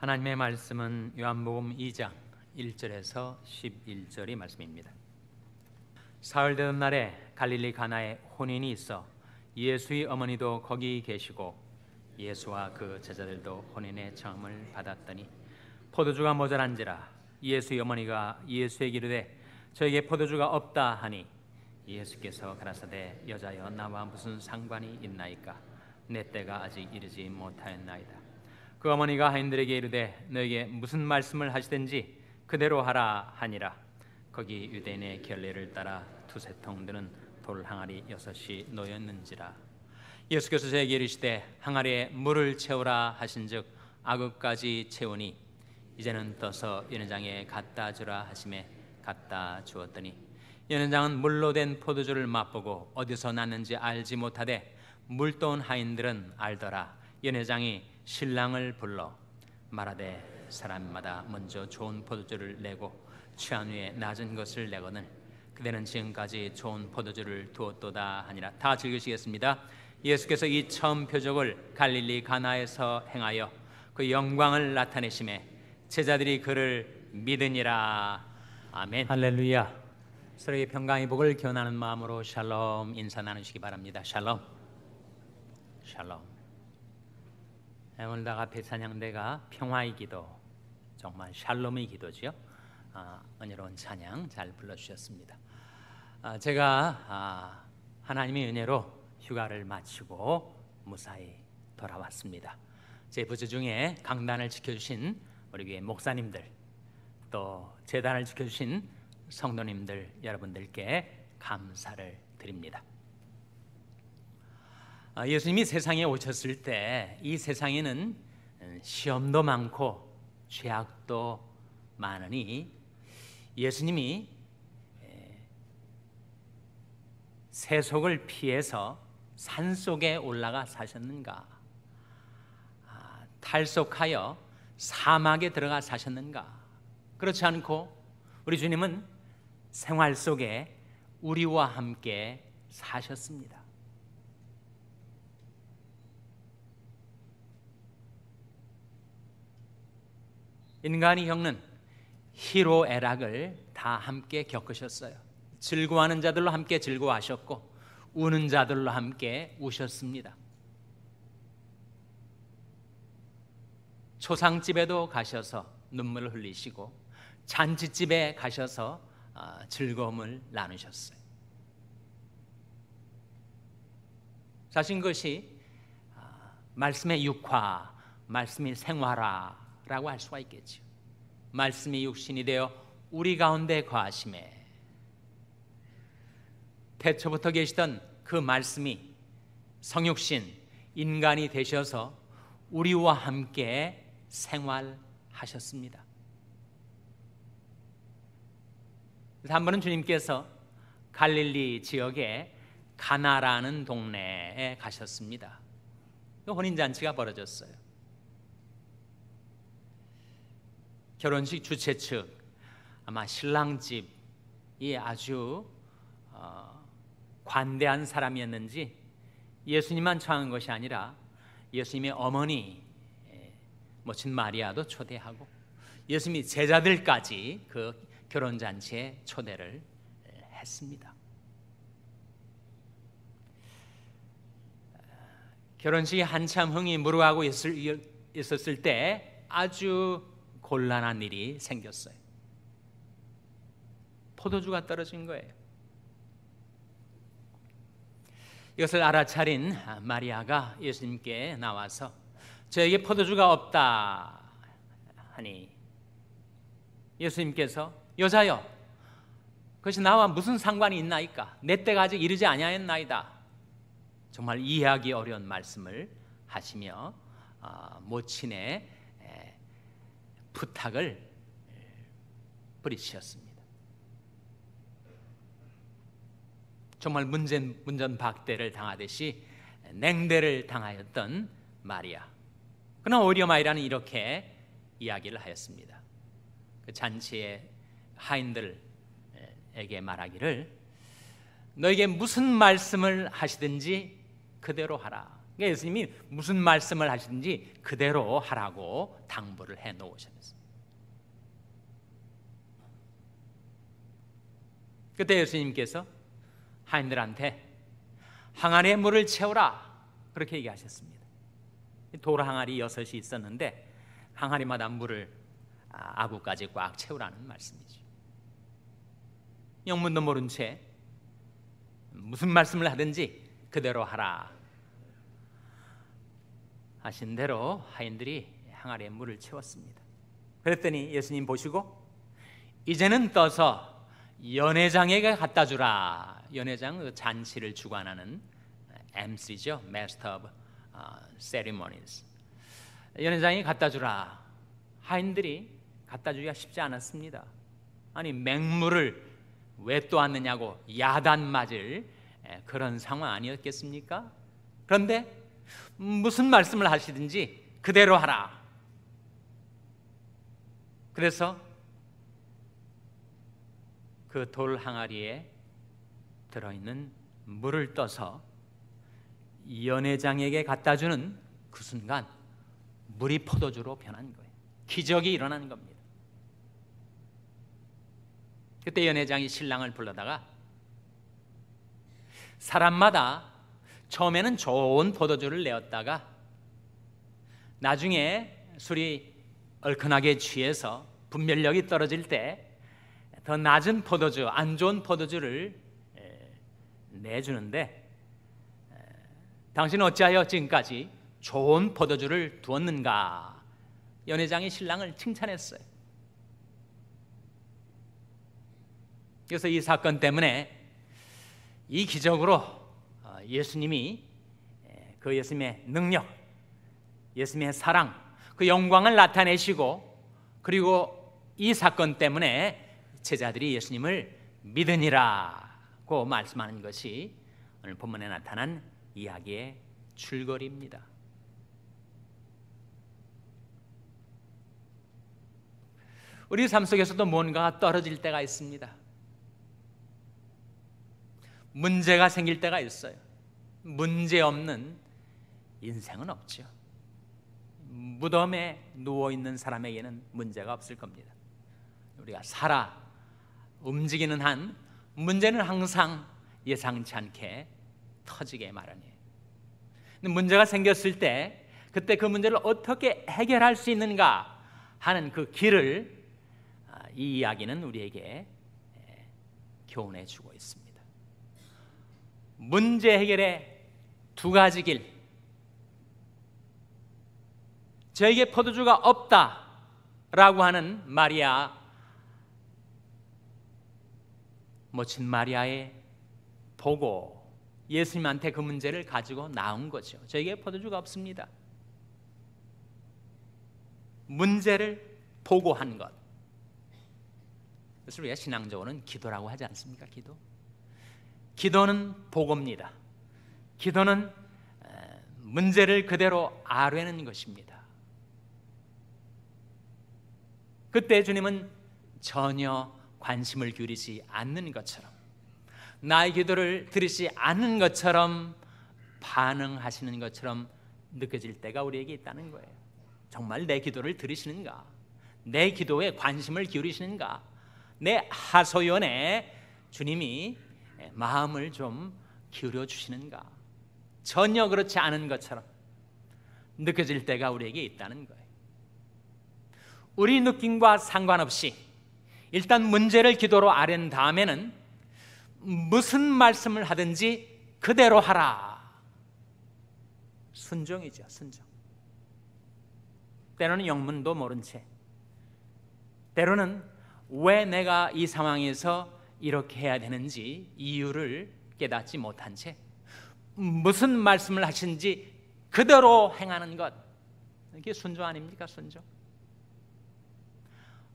하나님의 말씀은 요한복음 2장 1절에서 11절의 말씀입니다. 사흘 되던 날에 갈릴리 가나에 혼인이 있어 예수의 어머니도 거기 계시고 예수와 그 제자들도 혼인의 청함을 받았더니 포도주가 모자란지라 예수의 어머니가 예수에게 이르되 저에게 포도주가 없다 하니 예수께서 가라사대 여자여 나와 무슨 상관이 있나이까 내 때가 아직 이르지 못하였나이다. 그 어머니가 하인들에게 이르되 너에게 무슨 말씀을 하시든지 그대로 하라 하니라. 거기 유대인의 결례를 따라 두세 통 드는 돌 항아리 6이 놓였는지라. 예수께서 저에게 이르시되 항아리에 물을 채우라 하신즉 아그까지 채우니 이제는 떠서 연회장에 갖다 주라 하심에 갖다 주었더니 연회장은 물로 된 포도주를 맛보고 어디서 났는지 알지 못하되 물도온 하인들은 알더라. 연회장이 신랑을 불러 말하되 사람마다 먼저 좋은 포도주를 내고 취한 후에 낮은 것을 내거늘 그대는 지금까지 좋은 포도주를 두었도다 하니라. 다 즐기시겠습니다. 예수께서 이 처음 표적을 갈릴리 가나에서 행하여 그 영광을 나타내심에 제자들이 그를 믿으니라. 아멘. 할렐루야. 서로의 평강의 복을 기원하는 마음으로 샬롬 인사 나누시기 바랍니다. 샬롬. 샬롬. 오늘 다 앞에 찬양대가 평화의 기도, 정말 샬롬의 기도죠. 은혜로운 찬양 잘 불러주셨습니다. 제가 하나님의 은혜로 휴가를 마치고 무사히 돌아왔습니다. 제 부주 중에 강단을 지켜주신 우리 교회 목사님들, 또 재단을 지켜주신 성도님들 여러분들께 감사를 드립니다. 예수님이 세상에 오셨을 때 이 세상에는 시험도 많고 죄악도 많으니 예수님이 세속을 피해서 산속에 올라가 사셨는가? 탈속하여 사막에 들어가 사셨는가? 그렇지 않고 우리 주님은 생활 속에 우리와 함께 사셨습니다. 인간이 겪는 희로애락을 다 함께 겪으셨어요. 즐거워하는 자들로 함께 즐거워하셨고 우는 자들로 함께 우셨습니다. 초상집에도 가셔서 눈물을 흘리시고 잔치집에 가셔서 즐거움을 나누셨어요. 사실 그것이 말씀의 육화, 말씀의 생활화라고 할 수가 있겠죠. 말씀이 육신이 되어 우리 가운데 거하심에 태초부터 계시던 그 말씀이 성육신 인간이 되셔서 우리와 함께 생활하셨습니다. 한 번은 주님께서 갈릴리 지역에 가나라는 동네에 가셨습니다. 혼인잔치가 벌어졌어요. 결혼식 주최 측 아마 신랑 집이 아주 관대한 사람이었는지 예수님만 초청한 것이 아니라 예수님의 어머니 모친 마리아도 초대하고 예수님의 제자들까지 그 결혼잔치에 초대를 했습니다. 결혼식이 한참 흥이 무르하고 있었을 때 아주 곤란한 일이 생겼어요. 포도주가 떨어진 거예요. 이것을 알아차린 마리아가 예수님께 나와서 저에게 포도주가 없다 하니 예수님께서 여자여 그것이 나와 무슨 상관이 있나이까 내 때가 아직 이르지 아니하였나이다. 정말 이해하기 어려운 말씀을 하시며 모친의 부탁을 부리셨습니다. 정말 문전박대를 당하듯이 냉대를 당하였던 마리아. 그러나 오히려 마리아는 이렇게 이야기를 하였습니다. 그 잔치의 하인들에게 말하기를 너에게 무슨 말씀을 하시든지 그대로 하라. 그러니까 예수님이 무슨 말씀을 하시든지 그대로 하라고 당부를 해 놓으셨어요. 그때 예수님께서 하인들한테 항아리에 물을 채우라 그렇게 얘기하셨습니다. 돌 항아리 6이 있었는데 항아리마다 물을 아구까지 꽉 채우라는 말씀이죠. 영문도 모른 채 무슨 말씀을 하든지 그대로 하라 하신 대로 하인들이 항아리에 물을 채웠습니다. 그랬더니 예수님 보시고 이제는 떠서 연회장에게 갖다 주라. 연회장 그 잔치를 주관하는 MC죠, Master of Ceremonies. 연회장이 갖다 주라. 하인들이 갖다 주기가 쉽지 않았습니다. 아니 맹물을 왜 또 왔느냐고 야단 맞을 그런 상황 아니었겠습니까? 그런데 무슨 말씀을 하시든지 그대로 하라. 그래서 그 돌 항아리에 들어있는 물을 떠서 연회장에게 갖다 주는 그 순간 물이 포도주로 변한 거예요. 기적이 일어나는 겁니다. 그때 연회장이 신랑을 불러다가 사람마다 처음에는 좋은 포도주를 내었다가 나중에 술이 얼큰하게 취해서 분별력이 떨어질 때 더 낮은 포도주, 안 좋은 포도주를 내주는데 당신은 어찌하여 지금까지 좋은 포도주를 두었는가? 연회장이 신랑을 칭찬했어요. 그래서 이 사건 때문에 이 기적으로 예수님이 그 예수님의 능력, 예수님의 사랑, 그 영광을 나타내시고 그리고 이 사건 때문에 제자들이 예수님을 믿으니라고 말씀하는 것이 오늘 본문에 나타난 이야기의 줄거리입니다. 우리 삶 속에서도 뭔가 떨어질 때가 있습니다. 문제가 생길 때가 있어요. 문제 없는 인생은 없죠. 무덤에 누워있는 사람에게는 문제가 없을 겁니다. 우리가 살아 움직이는 한 문제는 항상 예상치 않게 터지게 마련이에요. 근데 문제가 생겼을 때 그때 그 문제를 어떻게 해결할 수 있는가 하는 그 길을 이 이야기는 우리에게 교훈해 주고 있습니다. 문제 해결의 두 가지 길. 저에게 포도주가 없다라고 하는 마리아, 모친 마리아의 보고 예수님한테 그 문제를 가지고 나온 거죠. 저에게 포도주가 없습니다. 문제를 보고한 것. 그래서 우리가 신앙적으로는 기도라고 하지 않습니까? 기도는 보고입니다. 기도는 문제를 그대로 아뢰는 것입니다. 그때 주님은 전혀 관심을 기울이지 않는 것처럼, 나의 기도를 들으시지 않는 것처럼 반응하시는 것처럼 느껴질 때가 우리에게 있다는 거예요. 정말 내 기도를 들으시는가? 내 기도에 관심을 기울이시는가? 내 하소연에 주님이 마음을 좀 기울여 주시는가? 전혀 그렇지 않은 것처럼 느껴질 때가 우리에게 있다는 거예요. 우리 느낌과 상관없이 일단 문제를 기도로 아뢰는 다음에는 무슨 말씀을 하든지 그대로 하라. 순종이죠, 순종. 때로는 영문도 모른 채, 때로는 왜 내가 이 상황에서 이렇게 해야 되는지 이유를 깨닫지 못한 채 무슨 말씀을 하시는지 그대로 행하는 것, 이게 순종 아닙니까? 순종.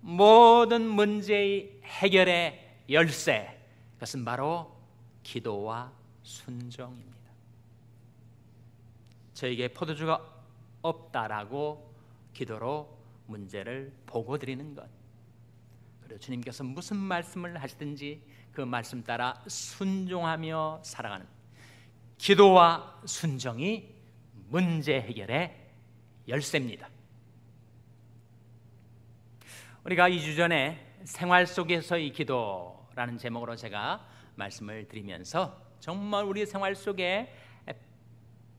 모든 문제의 해결의 열쇠, 그것은 바로 기도와 순종입니다. 저에게 포도주가 없다라고 기도로 문제를 보고 드리는 것, 그리고 주님께서 무슨 말씀을 하시든지 그 말씀 따라 순종하며 살아가는 기도와 순종이 문제 해결의 열쇠입니다. 우리가 2주 전에 생활 속에서의 기도라는 제목으로 제가 말씀을 드리면서 정말 우리 생활 속에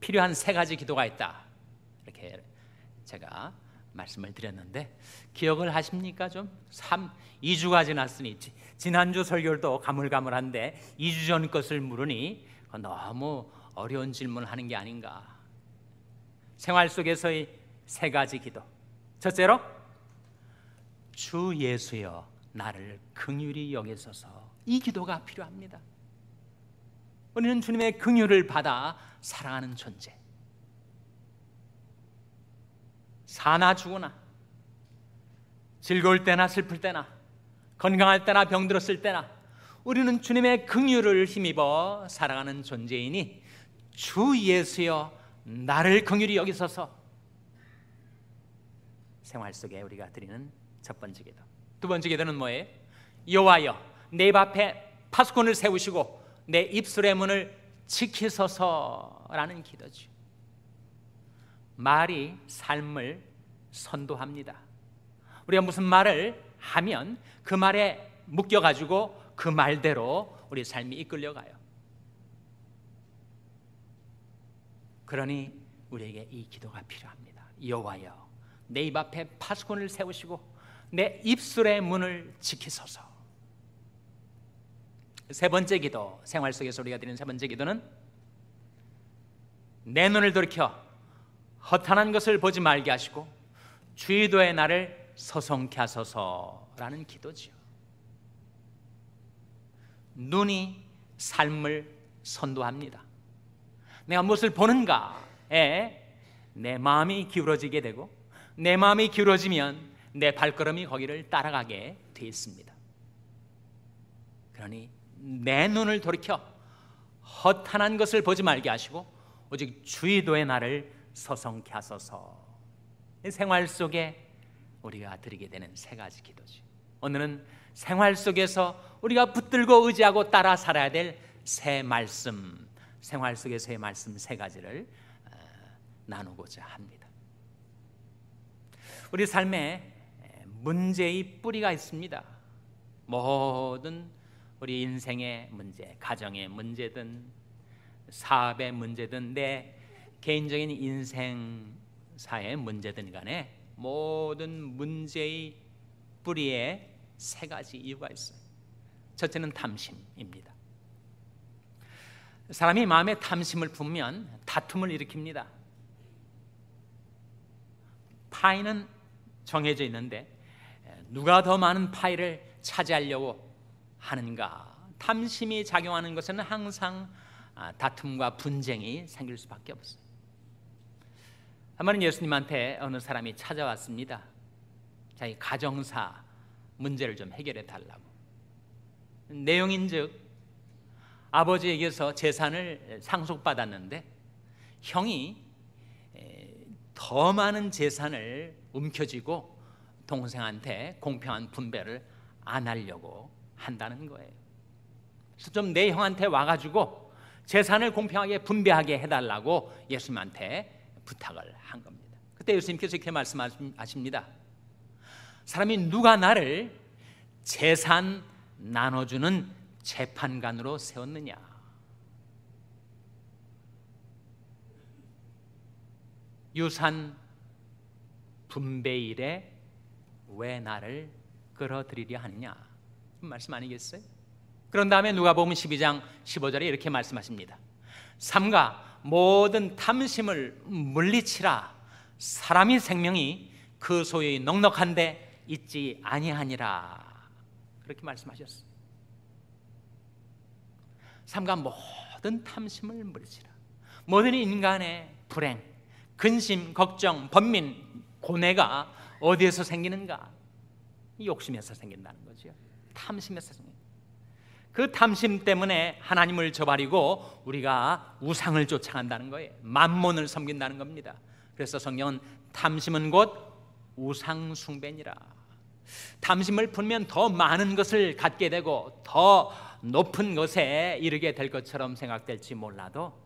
필요한 3가지 기도가 있다, 이렇게 제가 말씀을 드렸는데 기억을 하십니까? 2주가 지났으니 지난주 설교도 가물가물한데 2주 전 것을 물으니 너무 어려운 질문을 하는 게 아닌가. 생활 속에서의 3가지 기도. 첫째로, 주 예수여 나를 긍휼히 여기소서. 이 기도가 필요합니다. 우리는 주님의 긍휼을 받아 사랑하는 존재. 사나 죽으나, 즐거울 때나 슬플 때나, 건강할 때나 병들었을 때나 우리는 주님의 긍휼을 힘입어 살아가는 존재이니 주 예수여 나를 긍휼히 여기소서. 생활 속에 우리가 드리는 첫 번째 기도. 두 번째 기도는 뭐예요? 여호와여 내 입 앞에 파수꾼을 세우시고 내 입술의 문을 지키소서라는 기도죠. 말이 삶을 선도합니다. 우리가 무슨 말을 하면 그 말에 묶여가지고 그 말대로 우리 삶이 이끌려가요. 그러니 우리에게 이 기도가 필요합니다. 여호와여 내 입 앞에 파수꾼을 세우시고 내 입술의 문을 지키소서. 세 번째 기도, 생활 속에서 우리가 드리는 세 번째 기도는 내 눈을 돌이켜 허탄한 것을 보지 말게 하시고 주의도의 나를 서성케 하소서라는 기도지요. 눈이 삶을 선도합니다. 내가 무엇을 보는가에 내 마음이 기울어지게 되고 내 마음이 기울어지면 내 발걸음이 거기를 따라가게 돼 있습니다. 그러니 내 눈을 돌이켜 허탄한 것을 보지 말게 하시고 오직 주의도의 나를 서성케 하소서. 생활 속에 우리가 드리게 되는 3가지 기도지. 오늘은 생활 속에서 우리가 붙들고 의지하고 따라 살아야 될 새 말씀, 생활 속에서의 말씀 3가지를 나누고자 합니다. 우리 삶에 문제의 뿌리가 있습니다. 모든 우리 인생의 문제, 가정의 문제든 사업의 문제든 내 개인적인 인생사의 문제든 간에 모든 문제의 뿌리에 3가지 이유가 있어요. 첫째는 탐심입니다. 사람이 마음에 탐심을 품으면 다툼을 일으킵니다. 파이는 정해져 있는데 누가 더 많은 파이를 차지하려고 하는가. 탐심이 작용하는 것은 항상 다툼과 분쟁이 생길 수밖에 없어요. 한 번은 예수님한테 어느 사람이 찾아왔습니다. 자기 가정사 문제를 좀 해결해 달라고. 내용인즉 아버지에게서 재산을 상속받았는데 형이 더 많은 재산을 움켜쥐고 동생한테 공평한 분배를 안 하려고 한다는 거예요. 그래서 좀 내 형한테 와가지고 재산을 공평하게 분배하게 해달라고 예수님한테 부탁을 한 겁니다. 그때 예수님께서 이렇게 말씀하십니다. 사람이 누가 나를 재산 나눠주는 재판관으로 세웠느냐. 유산 분배일에 왜 나를 끌어들이려 하느냐, 말씀 아니겠어요? 그런 다음에 누가복음 12장 15절에 이렇게 말씀하십니다. 삼가 모든 탐심을 물리치라. 사람의 생명이 그 소유의 넉넉한데 있지 아니하니라. 그렇게 말씀하셨어요. 삼가 모든 탐심을 물리치라. 모든 인간의 불행, 근심, 걱정, 번민, 고뇌가 어디에서 생기는가? 욕심에서 생긴다는 거죠. 탐심에서 생깁니다. 그 탐심 때문에 하나님을 저버리고 우리가 우상을 쫓아간다는 거예요. 만몬을 섬긴다는 겁니다. 그래서 성경은 탐심은 곧 우상 숭배니라. 탐심을 품으면 더 많은 것을 갖게 되고 더 높은 것에 이르게 될 것처럼 생각될지 몰라도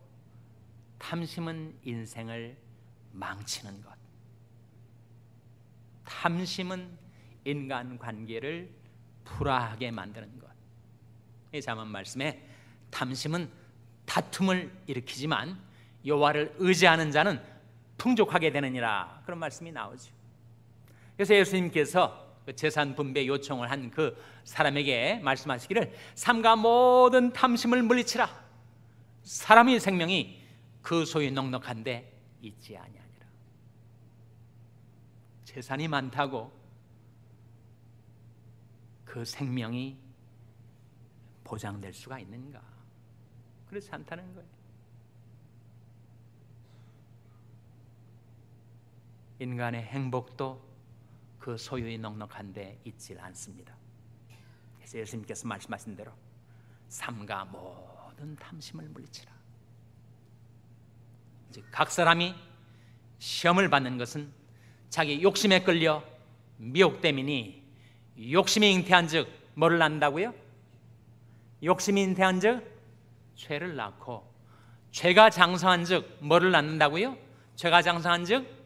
탐심은 인생을 망치는 것. 탐심은 인간관계를 불화하게 만드는 것. 이 잠언 말씀에 탐심은 다툼을 일으키지만 여호와를 의지하는 자는 풍족하게 되느니라, 그런 말씀이 나오죠. 그래서 예수님께서 그 재산 분배 요청을 한 그 사람에게 말씀하시기를 삼가 모든 탐심을 물리치라. 사람의 생명이 그 소유 넉넉한데 있지 아니하니라. 재산이 많다고 그 생명이 보장될 수가 있는가? 그렇지 않다는 거예요. 인간의 행복도 그 소유의 넉넉한데 있질 않습니다. 그래서 예수님께서 말씀하신 대로 삼가 모든 탐심을 물리치라. 즉 각 사람이 시험을 받는 것은 자기 욕심에 끌려 미혹됨이니 욕심이 잉태한즉 뭐를 낳는다고요? 욕심이 잉태한즉 죄를 낳고 죄가 장성한즉 뭐를 낳는다고요? 죄가 장성한즉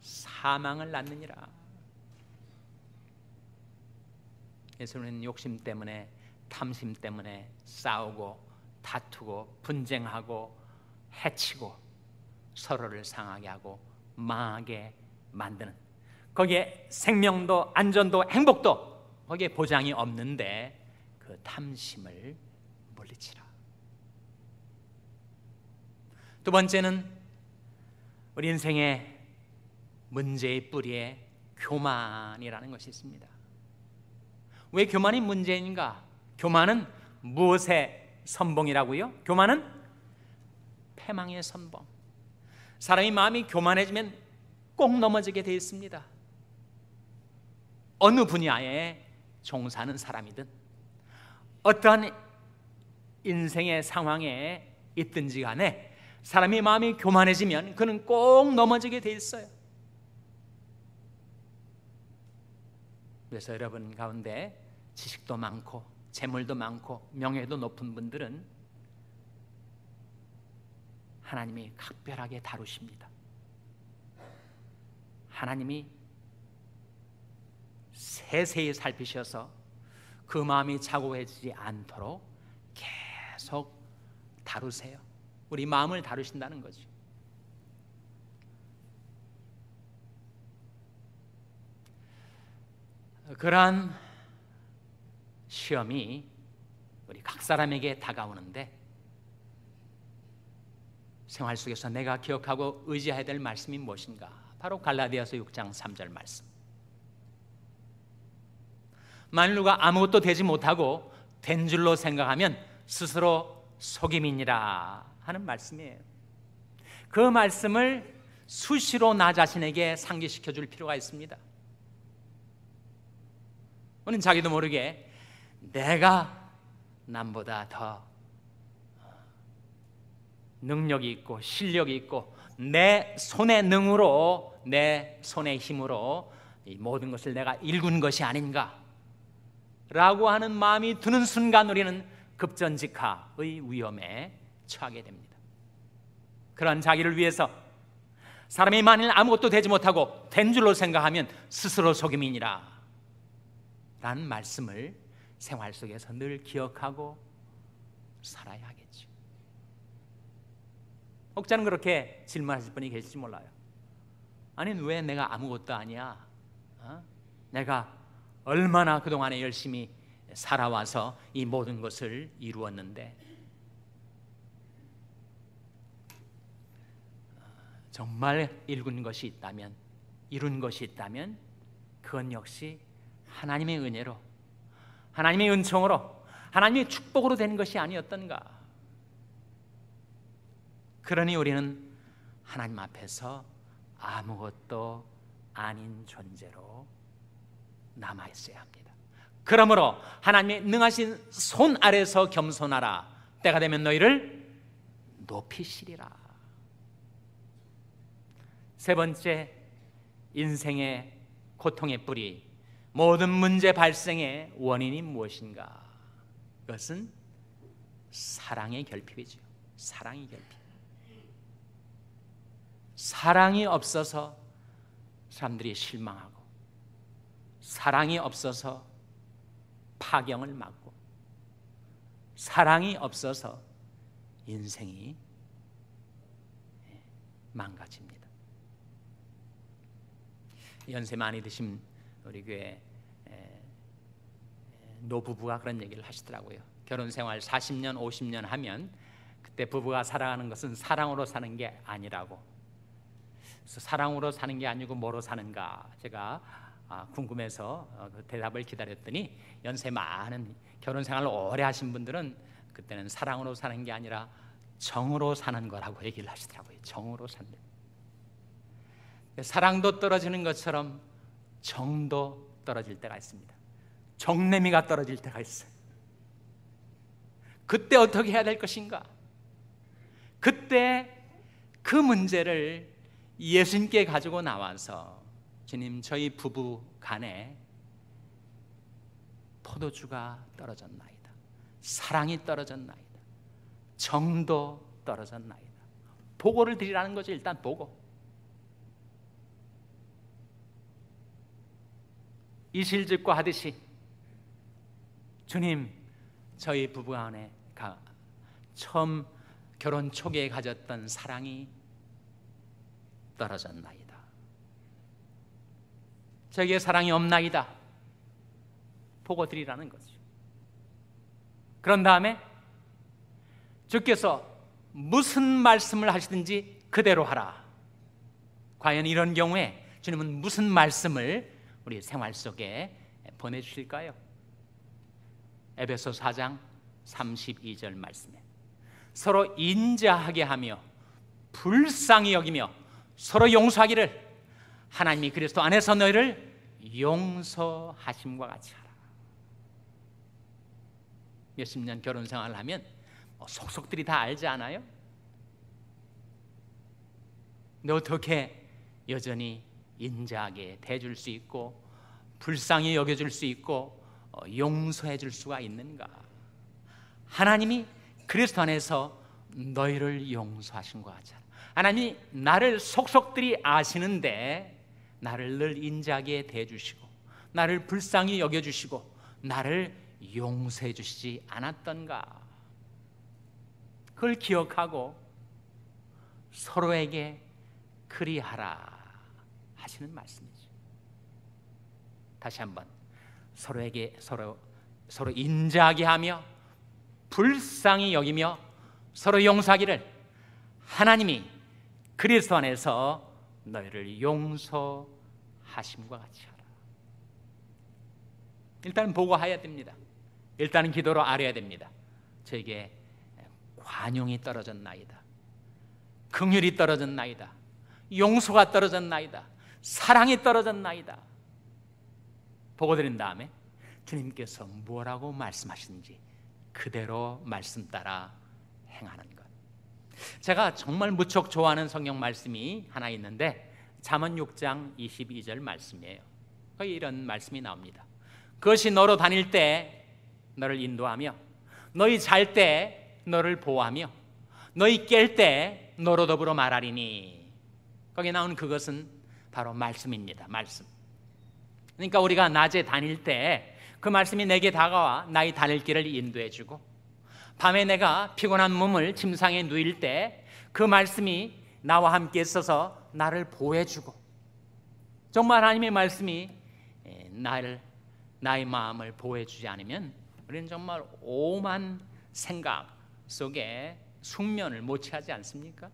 사망을 낳느니라. 그래서 우리는 욕심 때문에, 탐심 때문에 싸우고 다투고 분쟁하고 해치고 서로를 상하게 하고 망하게 만드는, 거기에 생명도 안전도 행복도 거기에 보장이 없는데 그 탐심을 물리치라. 두 번째는 우리 인생의 문제의 뿌리에 교만이라는 것이 있습니다. 왜 교만이 문제인가? 교만은 무엇의 선봉이라고요? 교만은 패망의 선봉. 사람이 마음이 교만해지면 꼭 넘어지게 되어 있습니다. 어느 분야에 종사하는 사람이든 어떠한 인생의 상황에 있든지 간에 사람이 마음이 교만해지면 그는 꼭 넘어지게 되어 있어요. 그래서 여러분 가운데 지식도 많고 재물도 많고 명예도 높은 분들은 하나님이 각별하게 다루십니다. 하나님이 세세히 살피셔서 그 마음이 자고해지지 않도록 계속 다루세요. 우리 마음을 다루신다는 거죠. 그러한 시험이 우리 각 사람에게 다가오는데 생활 속에서 내가 기억하고 의지해야 될 말씀이 무엇인가? 바로 갈라디아서 6장 3절 말씀. 만일 누가 아무것도 되지 못하고 된 줄로 생각하면 스스로 속임이니라 하는 말씀이에요. 그 말씀을 수시로 나 자신에게 상기시켜 줄 필요가 있습니다. 우리는 자기도 모르게 내가 남보다 더 능력이 있고 실력이 있고 내 손의 능으로, 내 손의 힘으로 이 모든 것을 내가 일군 것이 아닌가 라고 하는 마음이 드는 순간 우리는 급전직하의 위험에 처하게 됩니다. 그런 자기를 위해서 사람이 만일 아무것도 되지 못하고 된 줄로 생각하면 스스로 속임이니라 라는 말씀을 생활 속에서 늘 기억하고 살아야 하겠죠. 혹자는 그렇게 질문하실 분이 계실지 몰라요. 아니 왜 내가 아무것도 아니야? 내가 얼마나 그동안에 열심히 살아와서 이 모든 것을 이루었는데. 정말 이룬 것이 있다면, 그건 역시 하나님의 은혜로, 하나님의 은총으로, 하나님의 축복으로 된 것이 아니었던가. 그러니 우리는 하나님 앞에서 아무것도 아닌 존재로 남아있어야 합니다. 그러므로 하나님의 능하신 손 아래서 겸손하라. 때가 되면 너희를 높이시리라. 세 번째, 인생의 고통의 뿌리, 모든 문제 발생의 원인이 무엇인가? 그것은 사랑의 결핍이죠. 사랑의 결핍. 사랑이 없어서 사람들이 실망하고, 사랑이 없어서 파경을 맞고, 사랑이 없어서 인생이 망가집니다. 연세 많이 드신 우리 교회 노부부가 그런 얘기를 하시더라고요. 결혼 생활 40년, 50년 하면 그때 부부가 살아가는 것은 사랑으로 사는 게 아니라고. 그래서 사랑으로 사는 게 아니고 뭐로 사는가 제가 궁금해서 그 대답을 기다렸더니, 연세 많은 결혼 생활을 오래 하신 분들은 그때는 사랑으로 사는 게 아니라 정으로 사는 거라고 얘기를 하시더라고요. 정으로 산다. 사랑도 떨어지는 것처럼 정도 떨어질 때가 있습니다. 정내미가 떨어질 때가 있어요. 그때 어떻게 해야 될 것인가? 그때 그 문제를 예수님께 가지고 나와서, 주님, 저희 부부 간에 포도주가 떨어졌나이다, 사랑이 떨어졌나이다, 정도 떨어졌나이다. 보고를 드리라는 거죠. 일단 보고. 이실직고 하듯이, 주님, 저희 부부 안에 처음 결혼 초기에 가졌던 사랑이 떨어졌나이다, 저기에 사랑이 없나이다. 보고 드리라는 거죠. 그런 다음에 주께서 무슨 말씀을 하시든지 그대로 하라. 과연 이런 경우에 주님은 무슨 말씀을 우리 생활 속에 보내주실까요? 에베소 4장 32절 말씀에, 서로 인자하게 하며 불쌍히 여기며 서로 용서하기를 하나님이 그리스도 안에서 너희를 용서하심과 같이 하라. 몇십 년 결혼 생활을 하면 속속들이 다 알지 않아요? 근데 어떻게 여전히 인자하게 대줄 수 있고 불쌍히 여겨줄 수 있고 용서해 줄 수가 있는가? 하나님이 그리스도 안에서 너희를 용서하신 것 같잖아. 하나님이 나를 속속들이 아시는데 나를 늘 인자하게 대해주시고 나를 불쌍히 여겨주시고 나를 용서해 주시지 않았던가? 그걸 기억하고 서로에게 그리하라 하시는 말씀이죠. 다시 한번, 서로에게 서로 인자하게 하며 불쌍히 여기며 서로 용서하기를 하나님이 그리스도 안에서 너희를 용서하심과 같이 하라. 일단 보고해야 됩니다. 일단은 기도로 아뢰야 됩니다. 저에게 관용이 떨어졌나이다, 긍휼이 떨어졌나이다, 용서가 떨어졌나이다, 사랑이 떨어졌나이다. 보고 드린 다음에 주님께서 뭐라고 말씀하시는지 그대로 말씀 따라 행하는 것. 제가 정말 무척 좋아하는 성경 말씀이 하나 있는데 잠언 6장 22절 말씀이에요. 거기 이런 말씀이 나옵니다. 그것이 너로 다닐 때 너를 인도하며 너희 잘 때 너를 보호하며 너희 깰 때 너로 더불어 말하리니. 거기 나온 그것은 바로 말씀입니다. 말씀. 그러니까 우리가 낮에 다닐 때 그 말씀이 내게 다가와 나의 다닐 길을 인도해 주고, 밤에 내가 피곤한 몸을 침상에 누일 때 그 말씀이 나와 함께 있어서 나를 보호해 주고, 정말 하나님의 말씀이 나의 마음을 보호해 주지 않으면 우리는 정말 오만 생각 속에 숙면을 못 취하지 않습니까?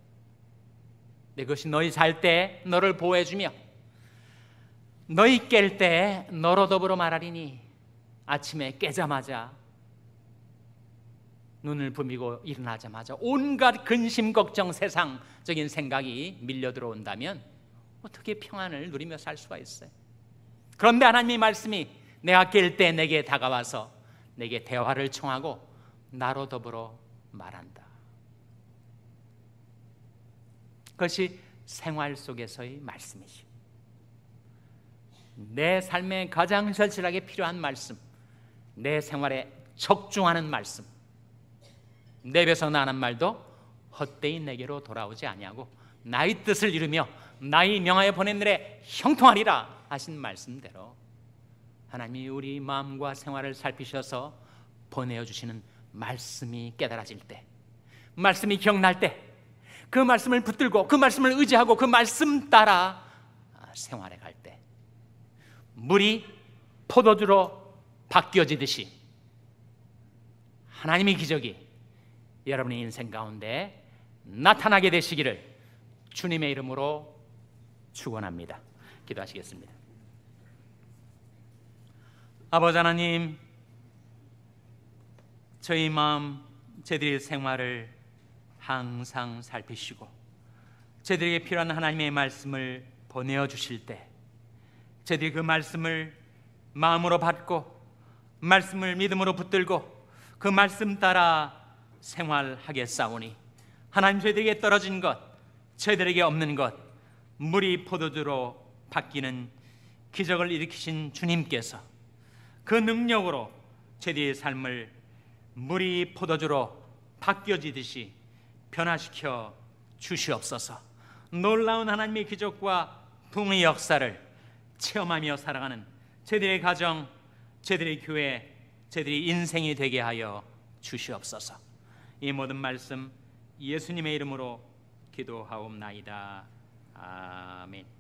그것이 너희 잘 때 너를 보호해 주며 너희 깰 때 너로 더불어 말하리니. 아침에 깨자마자 눈을 부비고 일어나자마자 온갖 근심 걱정 세상적인 생각이 밀려 들어온다면 어떻게 평안을 누리며 살 수가 있어요? 그런데 하나님의 말씀이 내가 깰 때 내게 다가와서 내게 대화를 청하고 나로 더불어 말한다. 그것이 생활 속에서의 말씀이지. 내 삶에 가장 절실하게 필요한 말씀, 내 생활에 적중하는 말씀, 내 입에서 나는 말도 헛되이 내게로 돌아오지 아니하고 나의 뜻을 이루며 나의 명하여 보낸 일에 형통하리라 하신 말씀대로 하나님이 우리 마음과 생활을 살피셔서 보내어 주시는 말씀이 깨달아질 때, 말씀이 기억날 때, 그 말씀을 붙들고 그 말씀을 의지하고 그 말씀 따라 생활해 갈 때 물이 포도주로 바뀌어지듯이 하나님의 기적이 여러분의 인생 가운데 나타나게 되시기를 주님의 이름으로 축원합니다. 기도하시겠습니다. 아버지 하나님, 저희 마음, 저희들의 생활을 항상 살피시고 저희들에게 필요한 하나님의 말씀을 보내어 주실 때 저희들이 그 말씀을 마음으로 받고 말씀을 믿음으로 붙들고 그 말씀 따라 생활하겠사오니 하나님, 저희들에게 떨어진 것, 저희들에게 없는 것, 물이 포도주로 바뀌는 기적을 일으키신 주님께서 그 능력으로 저희들의 삶을 물이 포도주로 바뀌어지듯이 변화시켜 주시옵소서. 놀라운 하나님의 기적과 부흥의 역사를 체험하며 살아가는 저희들의 가정, 저희들의 교회, 저희들의 인생이 되게 하여 주시옵소서. 이 모든 말씀 예수님의 이름으로 기도하옵나이다. 아멘.